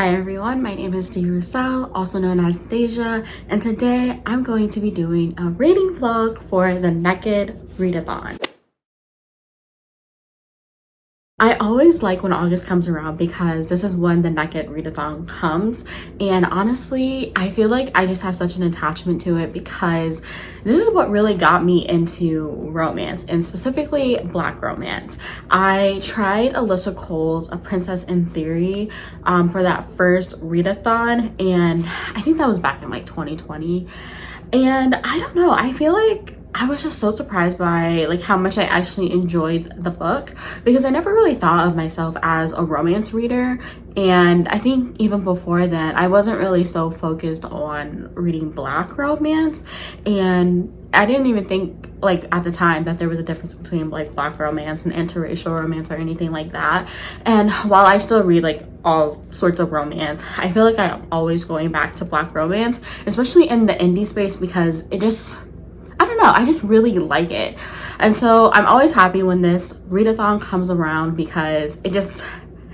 Hi everyone, my name is Roussel, also known as Deja, and today I'm going to be doing a reading vlog for the Nekkid Readathon. I always like when August comes around because this is when the Nekkid Readathon comes, and honestly I feel like I just have such an attachment to it because this is what really got me into romance, and specifically Black romance. I tried Alyssa Cole's A Princess in Theory for that first readathon, and I think that was back in like 2020, and I don't know, I feel like I was just so surprised by like how much I actually enjoyed the book because I never really thought of myself as a romance reader, and I think even before that I wasn't really so focused on reading Black romance, and I didn't even think like at the time that there was a difference between like Black romance and interracial romance or anything like that. And while I still read like all sorts of romance, I feel like I'm always going back to Black romance, especially in the indie space, because it just, I don't know, I just really like it. And so I'm always happy when this readathon comes around because it just,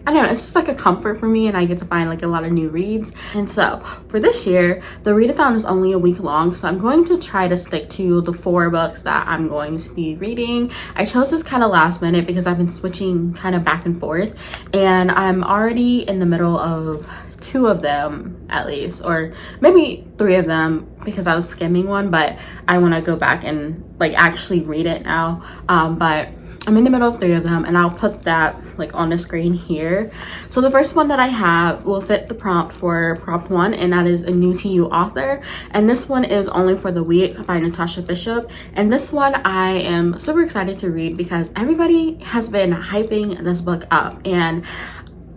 I don't know, it's just like a comfort for me, and I get to find like a lot of new reads. And so for this year, the readathon is only a week long, so I'm going to try to stick to the 4 books that I'm going to be reading. I chose this kind of last minute because I've been switching kind of back and forth, and I'm already in the middle of 2 of them at least, or maybe 3 of them because I was skimming one, but I want to go back and like actually read it now. But I'm in the middle of 3 of them, and I'll put that like on the screen here. So the first one that I have will fit the prompt for prompt 1, and that is a new to you author, and this one is Only for the Week by Natasha Bishop. And this one I am super excited to read because everybody has been hyping this book up, and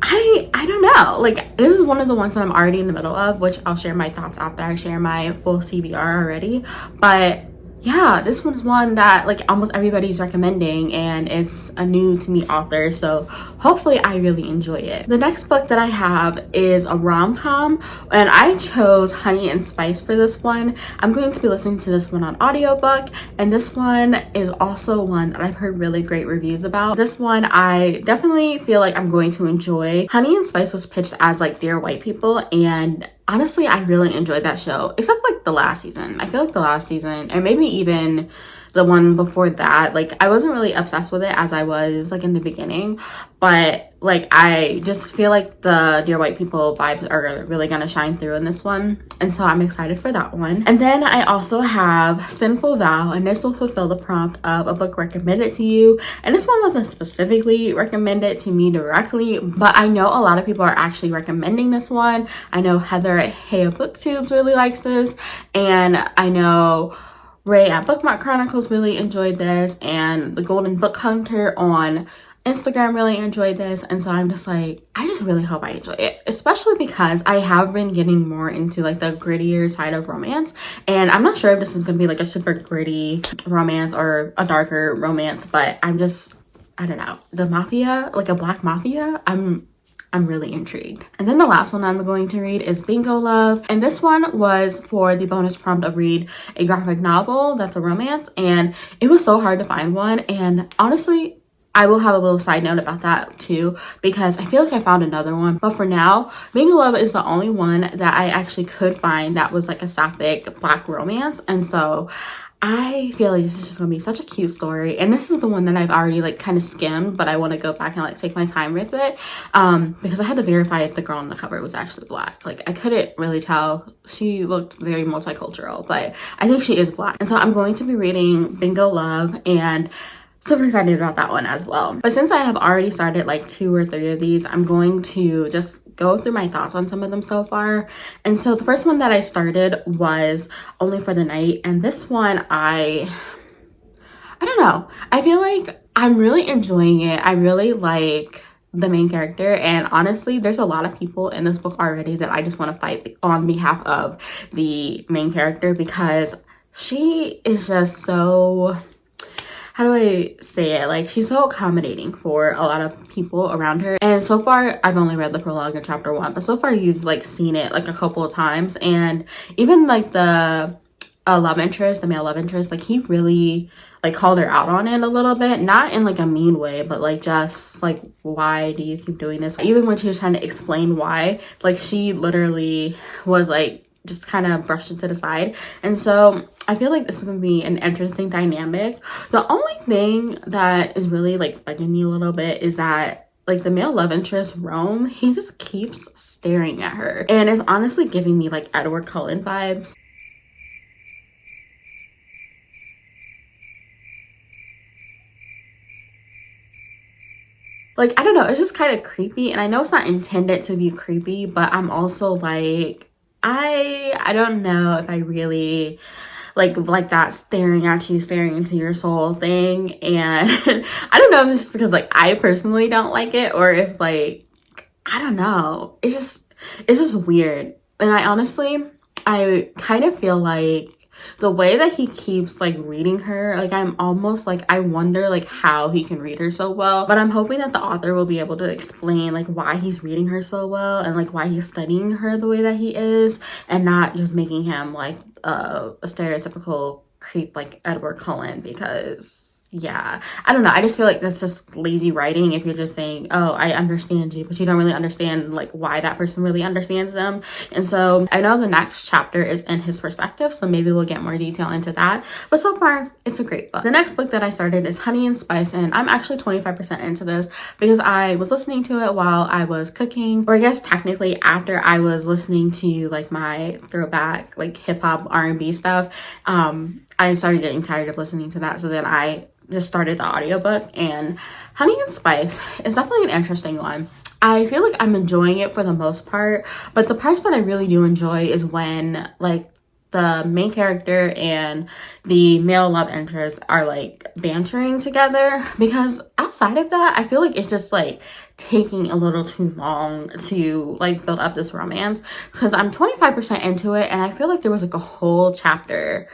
I don't know, like this is one of the ones that I'm already in the middle of, which I'll share my thoughts after I share my full CBR already. But yeah, this one's one that like almost everybody's recommending, and it's a new to me author, so hopefully I really enjoy it. The next book that I have is a rom-com, and I chose Honey and Spice for this one. I'm going to be listening to this one on audiobook, and this one is also one that I've heard really great reviews about. This one I definitely feel like I'm going to enjoy. Honey and Spice was pitched as like Dear White People, and honestly I really enjoyed that show, except like the last season. I feel like the last season, and maybe even the one before that, like I wasn't really obsessed with it as I was like in the beginning, but like I just feel like the Dear White People vibes are really gonna shine through in this one, and so I'm excited for that one. And then I also have Sinful Vow, and this will fulfill the prompt of a book recommended to you, and this one wasn't specifically recommended to me directly, but I know a lot of people are actually recommending this one. I know Heather at Heya Booktubes really likes this, and I know Ray at Bookmark Chronicles really enjoyed this, and the Golden Book Hunter on Instagram really enjoyed this. And so I'm just like, I just really hope I enjoy it, especially because I have been getting more into like the grittier side of romance, and I'm not sure if this is gonna be like a super gritty romance or a darker romance, but I don't know, the mafia, like a Black mafia, I'm really intrigued. And then the last one I'm going to read is Bingo Love, and this one was for the bonus prompt of read a graphic novel that's a romance, and it was so hard to find one. And honestly, I will have a little side note about that too, because I feel like I found another one, but for now Bingo Love is the only one that I actually could find that was like a sapphic Black romance. And so I feel like this is just gonna be such a cute story, and this is the one that I've already like kind of skimmed, but I want to go back and like take my time with it because I had to verify if the girl on the cover was actually Black. Like I couldn't really tell. She looked very multicultural, but I think she is Black. And so I'm going to be reading Bingo Love, and super excited about that one as well. But since I have already started like 2 or 3 of these, I'm going to just go through my thoughts on some of them so far. And so the first one that I started was Only for the Night, and this one I don't know, I feel like I'm really enjoying it. I really like the main character, and honestly there's a lot of people in this book already that I just want to fight on behalf of the main character because she is just so, how do I say it, like she's so accommodating for a lot of people around her. And so far I've only read the prologue in chapter 1, but so far you've like seen it like a couple of times, and even like the love interest, the male love interest, like he really like called her out on it a little bit, not in like a mean way, but like just like, why do you keep doing this? Even when she was trying to explain why, like she literally was like just kind of brushed it to the side. And so I feel like this is gonna be an interesting dynamic. The only thing that is really like bugging me a little bit is that like the male love interest, Rome, he just keeps staring at her, and it's honestly giving me like Edward Cullen vibes. Like, I don't know, it's just kind of creepy, and I know it's not intended to be creepy, but I'm also like, I don't know if I really like that staring at you, staring into your soul thing. And I don't know if it's just because like I personally don't like it, or if like, I don't know, it's just weird. And I kind of feel like the way that he keeps like reading her, like I'm almost like, I wonder like how he can read her so well. But I'm hoping that the author will be able to explain like why he's reading her so well, and like why he's studying her the way that he is, and not just making him like a stereotypical creep like Edward Cullen. Because yeah, I don't know, I just feel like that's just lazy writing if you're just saying, oh, I understand you, but you don't really understand like why that person really understands them. And so I know the next chapter is in his perspective, so maybe we'll get more detail into that, but so far it's a great book. The next book that I started is Honey and Spice, and I'm actually 25% into this because I was listening to it while I was cooking, or I guess technically after I was listening to like my throwback like hip-hop R&B stuff. I started getting tired of listening to that, so then I just started the audiobook. And Honey and Spice is definitely an interesting one. I feel like I'm enjoying it for the most part, but the parts that I really do enjoy is when like the main character and the male love interest are like bantering together, because outside of that I feel like it's just like taking a little too long to like build up this romance, because I'm 25% into it, and I feel like there was like a whole chapter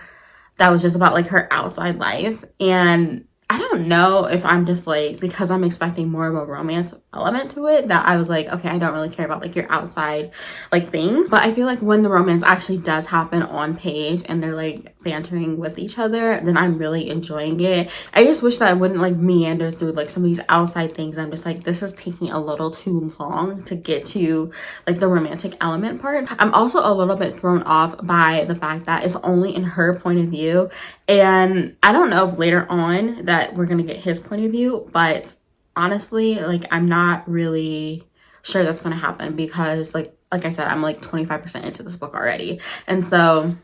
that was just about like her outside life. And I don't know if I'm just like, because I'm expecting more of a romance element to it, that I was like, okay, I don't really care about like your outside like things. But I feel like when the romance actually does happen on page and they're like bantering with each other, then I'm really enjoying it. I just wish that I wouldn't like meander through like some of these outside things. I'm just like, this is taking a little too long to get to like the romantic element part. I'm also a little bit thrown off by the fact that it's only in her point of view, and I don't know if later on that we're gonna get his point of view, but honestly, like I'm not really sure that's gonna happen, because like I said, I'm like 25% into this book already. And so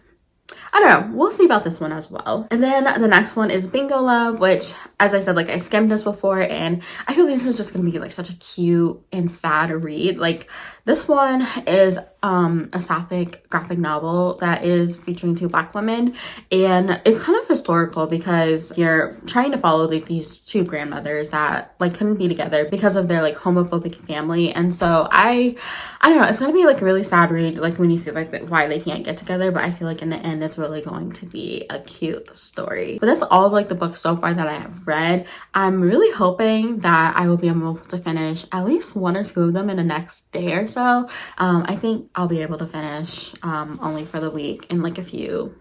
I don't know, we'll see about this one as well. And then the next one is Bingo Love, which, as I said, like I skimmed this before, and I feel like this is just gonna be like such a cute and sad read. Like this one is a sapphic graphic novel that is featuring two Black women, and it's kind of historical because you're trying to follow like these two grandmothers that like couldn't be together because of their like homophobic family. And so I don't know, it's gonna be like a really sad read, like when you see like why they can't get together, but I feel like in the end it's really going to be a cute story. But that's all of like the books so far that I have read. I'm really hoping that I will be able to finish at least one or two of them in the next day or so. I think I'll be able to finish only for the week in like a few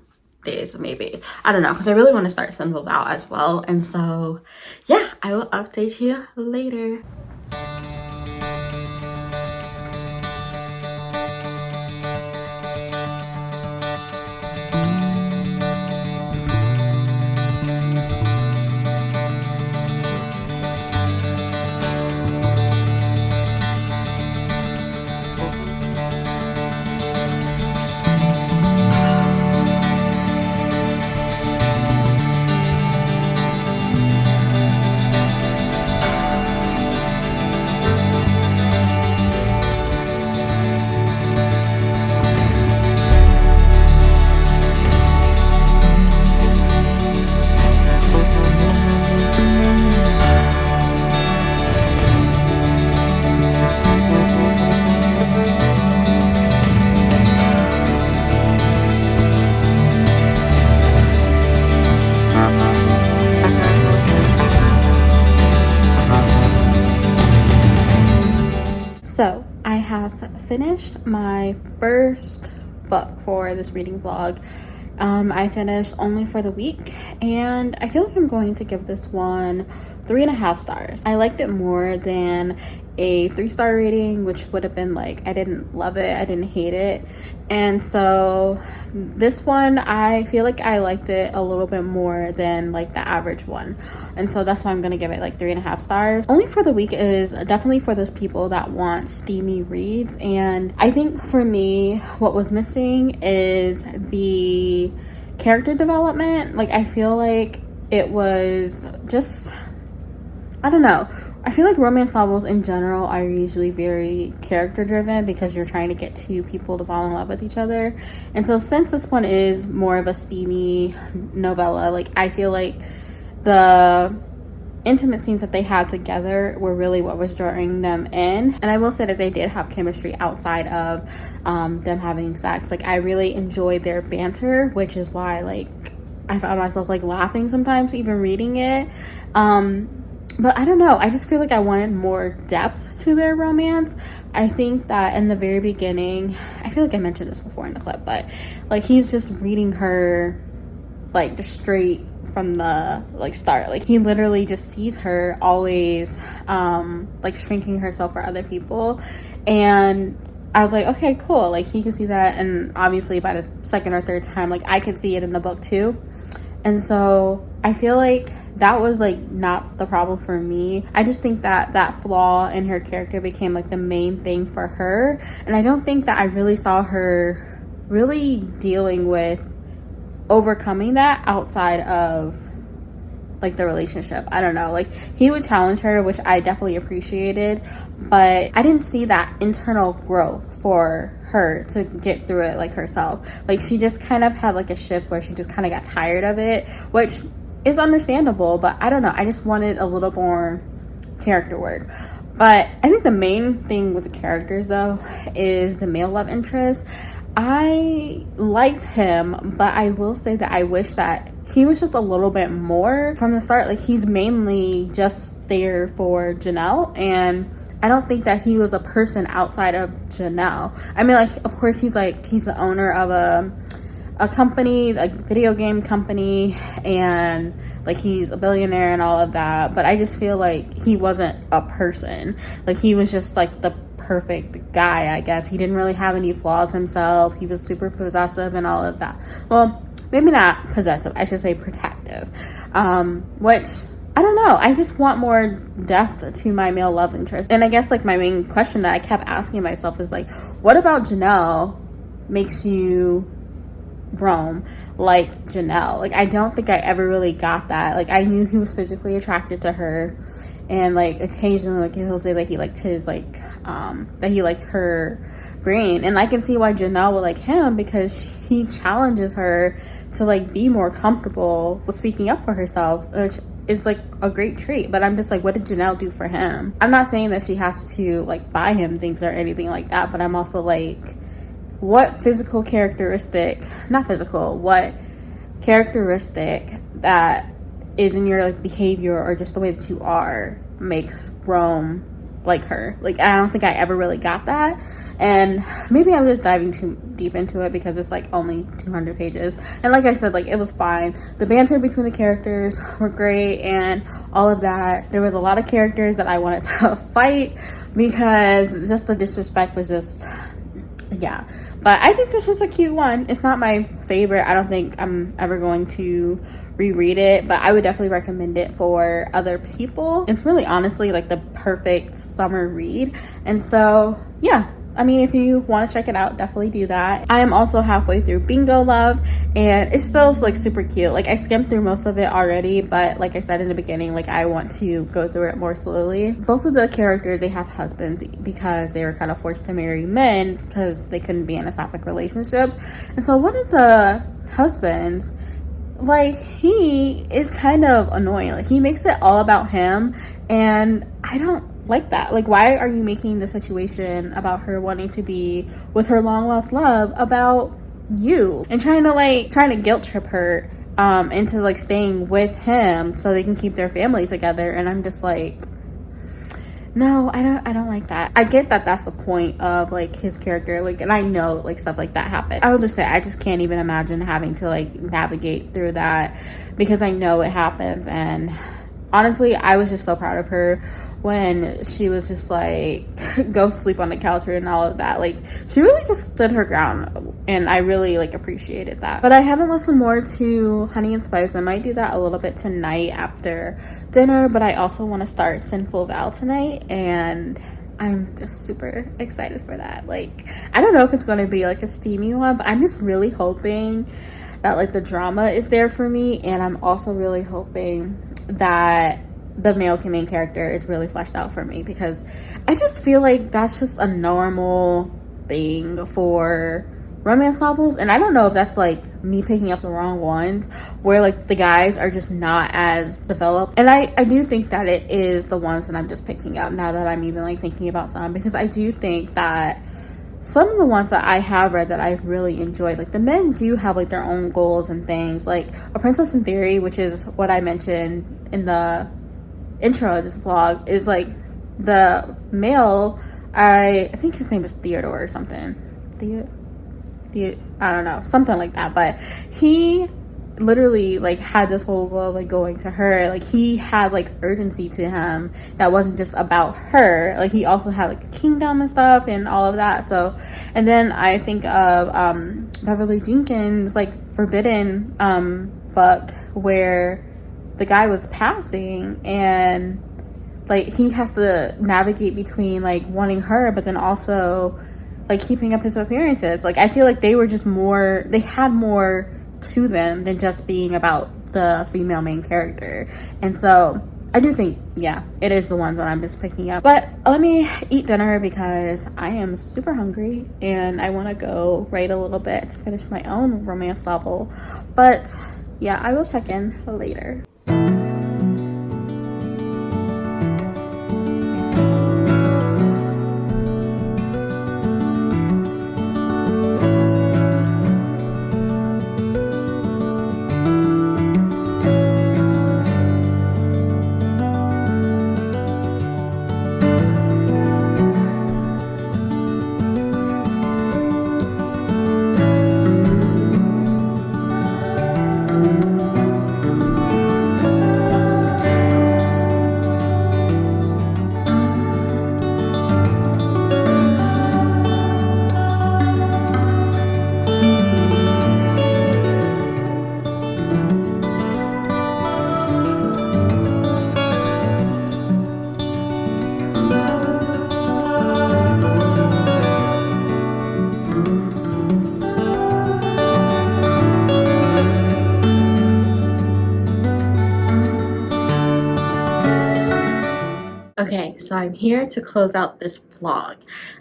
days maybe. I don't know, because I really want to start Sinful out as well. And so yeah, I will update you later. So I have finished my first book for this reading vlog, I finished Only for the Week, and I feel like I'm going to give this one 3.5 stars. I liked it more than a 3-star rating, which would have been like, I didn't love it, I didn't hate it. And so this one, I feel like I liked it a little bit more than like the average one. And so that's why I'm gonna give it like 3.5 stars. Only for the Week is definitely for those people that want steamy reads. And I think for me, what was missing is the character development. Like, I feel like it was just, I don't know. I feel like romance novels in general are usually very character driven because you're trying to get two people to fall in love with each other. And so since this one is more of a steamy novella, like, I feel like the intimate scenes that they had together were really what was drawing them in. And I will say that they did have chemistry outside of them having sex. Like, I really enjoyed their banter, which is why, like, I found myself like laughing sometimes even reading it. But I don't know, I just feel like I wanted more depth to their romance. I think that in the very beginning, I feel like I mentioned this before in the clip, but like, he's just reading her like just straight from the like start. Like, he literally just sees her always like shrinking herself for other people, and I was like, okay, cool, like he can see that. And obviously by the second or third time, like, I could see it in the book too. And so I feel like that was like not the problem for me. I just think that that flaw in her character became like the main thing for her, and I don't think that I really saw her really dealing with overcoming that outside of like the relationship. I don't know, like, he would challenge her, which I definitely appreciated, but I didn't see that internal growth for her to get through it like herself. Like, she just kind of had like a shift where she just kind of got tired of it, which is understandable, but I don't know, I just wanted a little more character work. But I think the main thing with the characters though is the male love interest. I liked him, but I will say that I wish that he was just a little bit more from the start. Like, he's mainly just there for Janelle, and I don't think that he was a person outside of Janelle. I mean, like, of course he's the owner of a company, like video game company, and like he's a billionaire and all of that, but I just feel like he wasn't a person. Like, he was just like the perfect guy, I guess. He didn't really have any flaws himself. He was super possessive and all of that. Well, maybe not possessive, I should say protective, which I don't know, I just want more depth to my male love interest. And I guess like my main question that I kept asking myself is like, what about Janelle makes you roam like Janelle? Like, I don't think I ever really got that. Like, I knew he was physically attracted to her, and like occasionally like he'll say like he liked his like that he liked her brain, and I can see why Janelle would like him, because he challenges her to like be more comfortable with speaking up for herself, which is like a great trait. But I'm just like, what did Janelle do for him? I'm not saying that she has to like buy him things or anything like that, but I'm also like, what characteristic that is in your like behavior or just the way that you are makes Rome like her? Like, I don't think I ever really got that, and maybe I'm just diving too deep into it because it's like only 200 pages, and like I said, like, it was fine. The banter between the characters were great and all of that. There was a lot of characters that I wanted to fight because just the disrespect was just, yeah. But I think this was a cute one. It's not my favorite. I don't think I'm ever going to reread it, but I would definitely recommend it for other people. It's really honestly like the perfect summer read. And so yeah, I mean, if you want to check it out, definitely do that. I am also halfway through Bingo Love, and it still is like super cute. Like, I skimmed through most of it already, but like I said in the beginning, like, I want to go through it more slowly. Both of the characters, they have husbands because they were kind of forced to marry men because they couldn't be in a sapphic relationship. And so one of the husbands, like, he is kind of annoying. Like, he makes it all about him, and I don't like that. Like, why are you making the situation about her wanting to be with her long lost love about you, and trying to guilt trip her into like staying with him so they can keep their family together? And I'm just like, No, I don't like that. I get that that's the point of like his character, like, and I know like stuff like that happen. I will just say I just can't even imagine having to like navigate through that, because I know it happens. And honestly, I was just so proud of her when she was just like go sleep on the couch and all of that. Like, she really just stood her ground, and I really like appreciated that. But I haven't listened more to Honey and Spice. I might do that a little bit tonight after dinner, but I also want to start Sinful Vow tonight, and I'm just super excited for that. Like, I don't know if it's going to be like a steamy one, but I'm just really hoping that like the drama is there for me, and I'm also really hoping that the male main character is really fleshed out for me, because I just feel like that's just a normal thing for romance novels. And I don't know if that's like me picking up the wrong ones, where like the guys are just not as developed. And I do think that it is the ones that I'm just picking up now that I'm even like thinking about some, because I do think that some of the ones that I have read that I really enjoyed, like the men do have like their own goals and things. Like A Princess in Theory, which is what I mentioned in the intro of this vlog, is like the male, I think his name is Theodore or something. I don't know, something like that, but he literally like had this whole goal like going to her. Like, he had like urgency to him that wasn't just about her. Like, he also had like a kingdom and stuff and all of that. So, and then I think of Beverly Jenkins, like Forbidden book, where the guy was passing, and like he has to navigate between like wanting her but then also like keeping up his appearances. Like, I feel like they were just more, they had more to them than just being about the female main character. And so I do think, yeah, it is the ones that I'm just picking up. But let me eat dinner, because I am super hungry and I want to go write a little bit to finish my own romance novel. But yeah, I will check in later. Okay, so I'm here to close out this vlog.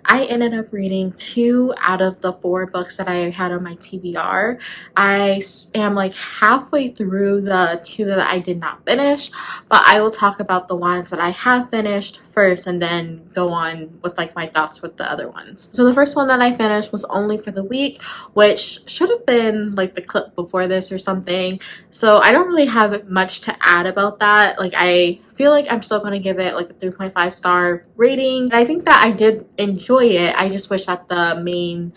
I ended up reading 2 out of the 4 books that I had on my TBR. Am like halfway through the 2 that I did not finish, but I will talk about the ones that I have finished first and then go on with like my thoughts with the other ones. So the first one that I finished was Only for the Week, which should have been like the clip before this or something. So I don't really have much to add about that. Like, I feel like I'm still going to give it like a 3.5 star rating. And I think that I did enjoy it. I just wish that the main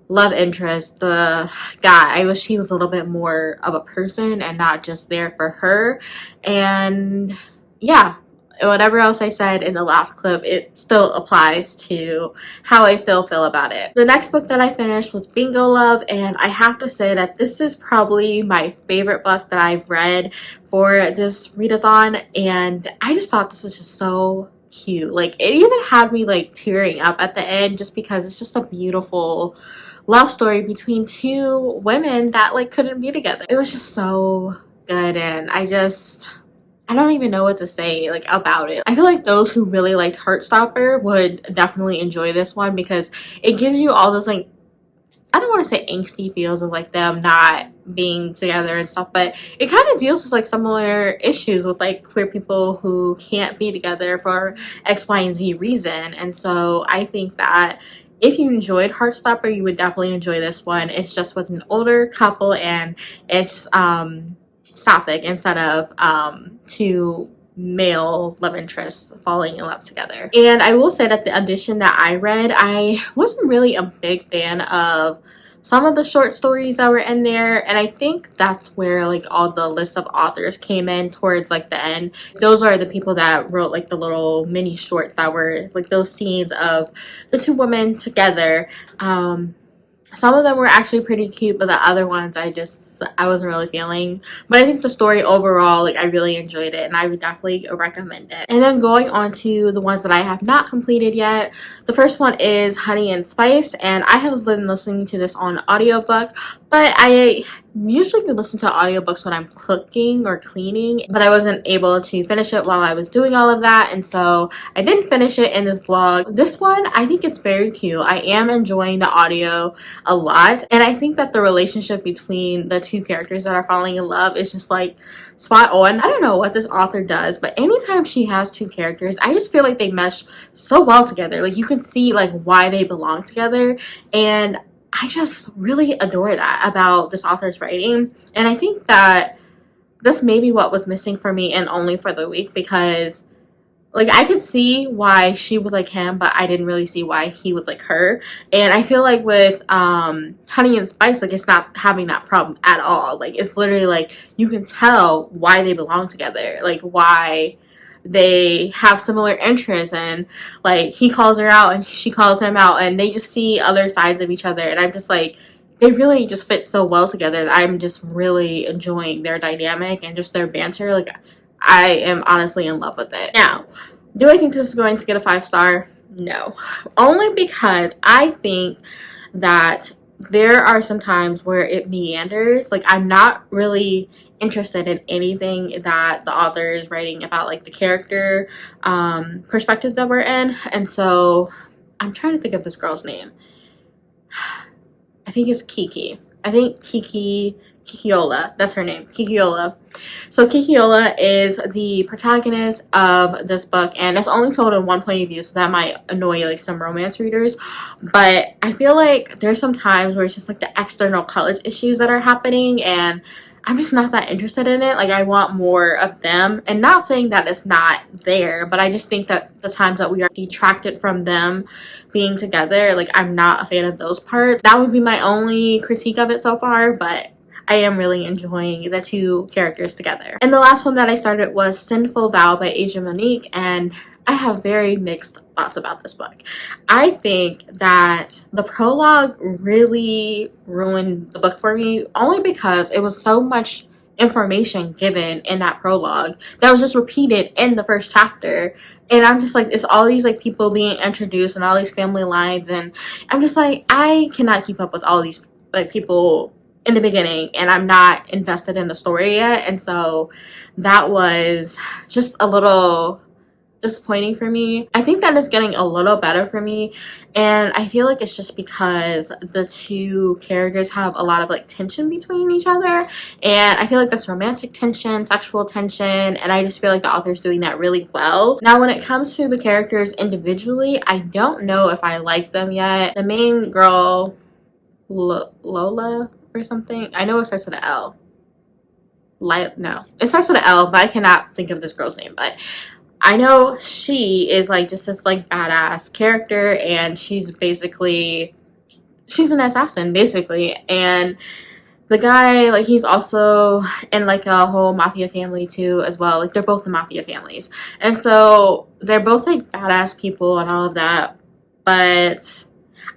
love interest, the guy, I wish he was a little bit more of a person and not just there for her. And yeah, whatever else I said in the last clip, it still applies to how I still feel about it. The next book that I finished was Bingo Love, and I have to say that this is probably my favorite book that I've read for this readathon, and I just thought this was just so cute. Like, it even had me like tearing up at the end, just because it's just a beautiful love story between 2 women that like couldn't be together. It was just so good, and I don't even know what to say like about it. I feel like those who really liked Heartstopper would definitely enjoy this one, because it gives you all those like, I don't want to say angsty feels of like them not being together and stuff, but it kind of deals with like similar issues with like queer people who can't be together for X, Y, and Z reason. And so I think that if you enjoyed Heartstopper, you would definitely enjoy this one. It's just with an older couple, and it's sapphic instead of 2 male love interests falling in love together. And I will say that the edition that I read, I wasn't really a big fan of some of the short stories that were in there, and I think that's where like all the list of authors came in towards like the end. Those are the people that wrote like the little mini shorts that were like those scenes of the two women together. Some of them were actually pretty cute, but the other ones I wasn't really feeling. But I think the story overall, like I really enjoyed it, and I would definitely recommend it. And then going on to the ones that I have not completed yet, the first one is Honey and Spice, and I have been listening to this on audiobook, but I usually listen to audiobooks when I'm cooking or cleaning, but I wasn't able to finish it while I was doing all of that, and so I didn't finish it in this vlog. This one, I think it's very cute. I am enjoying the audio a lot, and I think that the relationship between the two characters that are falling in love is just like spot on. I don't know what this author does, but anytime she has two characters, I just feel like they mesh so well together. Like you can see like why they belong together, and I just really adore that about this author's writing. And I think that this may be what was missing for me in Only for the Week, because like I could see why she would like him, but I didn't really see why he would like her. And I feel like with Honey and Spice, like it's not having that problem at all. Like it's literally like you can tell why they belong together, like why they have similar interests, and like he calls her out and she calls him out, and they just see other sides of each other, and I'm just like, they really just fit so well together that I'm just really enjoying their dynamic and just their banter. Like I am honestly in love with it. Now, do I think this is going to get a 5-star? No. Only because I think that there are some times where it meanders. Like I'm not really interested in anything that the author is writing about, like the character perspective that we're in. And so I'm trying to think of this girl's name. I think it's Kiki. I think Kikiola, that's her name, Kikiola. So Kikiola is the protagonist of this book, and it's only told in one point of view, so that might annoy like some romance readers. But I feel like there's some times where it's just like the external college issues that are happening, and I'm just not that interested in it. Like I want more of them, and not saying that it's not there, but I just think that the times that we are detracted from them being together, like I'm not a fan of those parts. That would be my only critique of it so far, but I am really enjoying the two characters together. And the last one that I started was Sinful Vow by Asia Monique, and I have very mixed thoughts about this book. I think that the prologue really ruined the book for me, only because it was so much information given in that prologue that was just repeated in the first chapter. And I'm just like, it's all these like people being introduced and all these family lines, and I'm just like, I cannot keep up with all these like people in the beginning, and I'm not invested in the story yet. And so that was just a little disappointing for me. I think that it's getting a little better for me, and I feel like it's just because the two characters have a lot of like tension between each other, and I feel like that's romantic tension, sexual tension, and I just feel like the author's doing that really well. Now when it comes to the characters individually, I don't know if I like them yet. The main girl, Lola or something, I know it starts with an L. No, it starts with an L, but I cannot think of this girl's name. But I know she is like just this like badass character, and she's an assassin basically. And the guy, like he's also in like a whole mafia family too as well. Like they're both in mafia families, and so they're both like badass people and all of that. But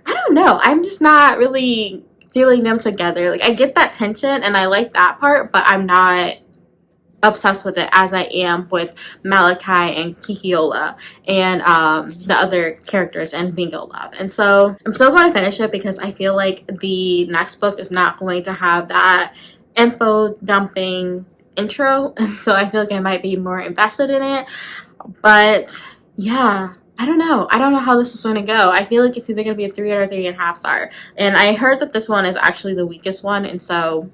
I don't know, I'm just not really feeling them together. Like I get that tension and I like that part, but I'm not obsessed with it as I am with Malachi and Kikiola and the other characters and Bingo Love. And so I'm still going to finish it because I feel like the next book is not going to have that info dumping intro, and so I feel like I might be more invested in it. But yeah, I don't know how this is going to go. I feel like it's either going to be a 3 or a 3.5 star, and I heard that this one is actually the weakest one, and so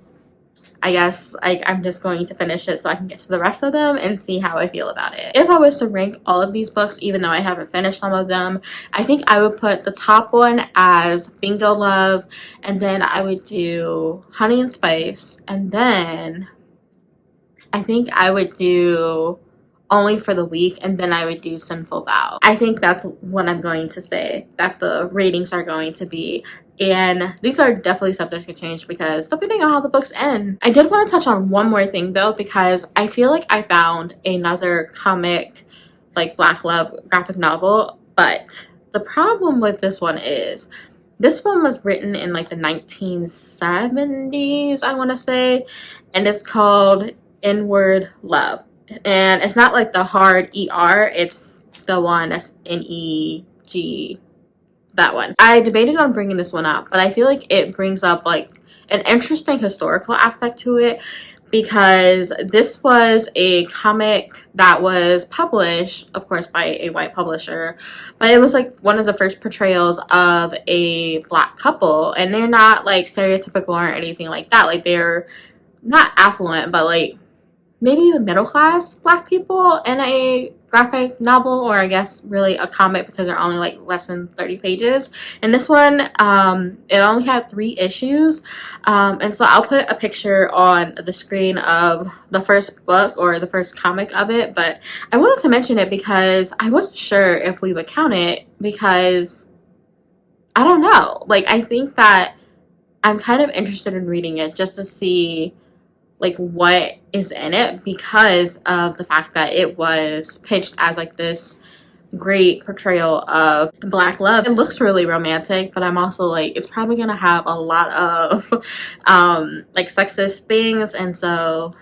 I guess I'm just going to finish it so I can get to the rest of them and see how I feel about it. If I was to rank all of these books, even though I haven't finished some of them, I think I would put the top one as Bingo Love, and then I would do Honey and Spice, and then I think I would do only for the week, and then I would do Sinful Vow. I think that's what I'm going to say that the ratings are going to be. And these are definitely subject to change because depending on how the books end. I did want to touch on one more thing though, because I feel like I found another comic, like Black Love graphic novel, but the problem with this one is this one was written in like the 1970s, I want to say, and it's called Inward Love. And it's not like the hard ER, it's the one that's NEG, that one. I debated on bringing this one up, but I feel like it brings up like an interesting historical aspect to it, because this was a comic that was published, of course, by a white publisher, but it was like one of the first portrayals of a Black couple, and they're not like stereotypical or anything like that. Like, they're not affluent, but like maybe middle class Black people in a graphic novel, or I guess really a comic, because they're only like less than 30 pages. And this one, it only had 3 issues, and so I'll put a picture on the screen of the first book or the first comic of it. But I wanted to mention it because I wasn't sure if we would count it, because I don't know, like I think that I'm kind of interested in reading it just to see like what is in it, because of the fact that it was pitched as like this great portrayal of Black love. It looks really romantic, but I'm also like, it's probably gonna have a lot of like sexist things, and so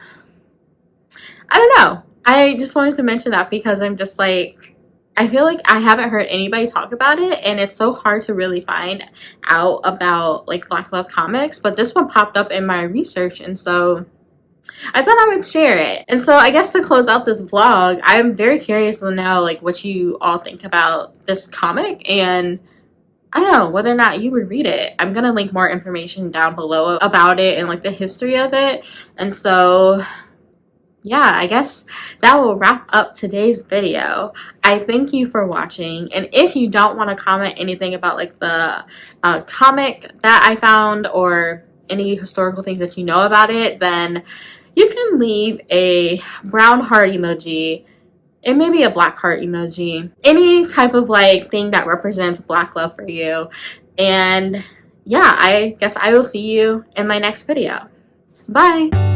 I don't know. I just wanted to mention that because I'm just like, I feel like I haven't heard anybody talk about it, and it's so hard to really find out about like Black love comics, but this one popped up in my research, and so I thought I would share it. And so I guess to close out this vlog, I'm very curious to know like what you all think about this comic, and I don't know whether or not you would read it. I'm gonna link more information down below about it and like the history of it. And so yeah, I guess that will wrap up today's video. I thank you for watching, and if you don't want to comment anything about like the comic that I found or any historical things that you know about it, then you can leave a brown heart emoji and maybe a black heart emoji, any type of like thing that represents Black love for you. And yeah, I guess I will see you in my next video. Bye.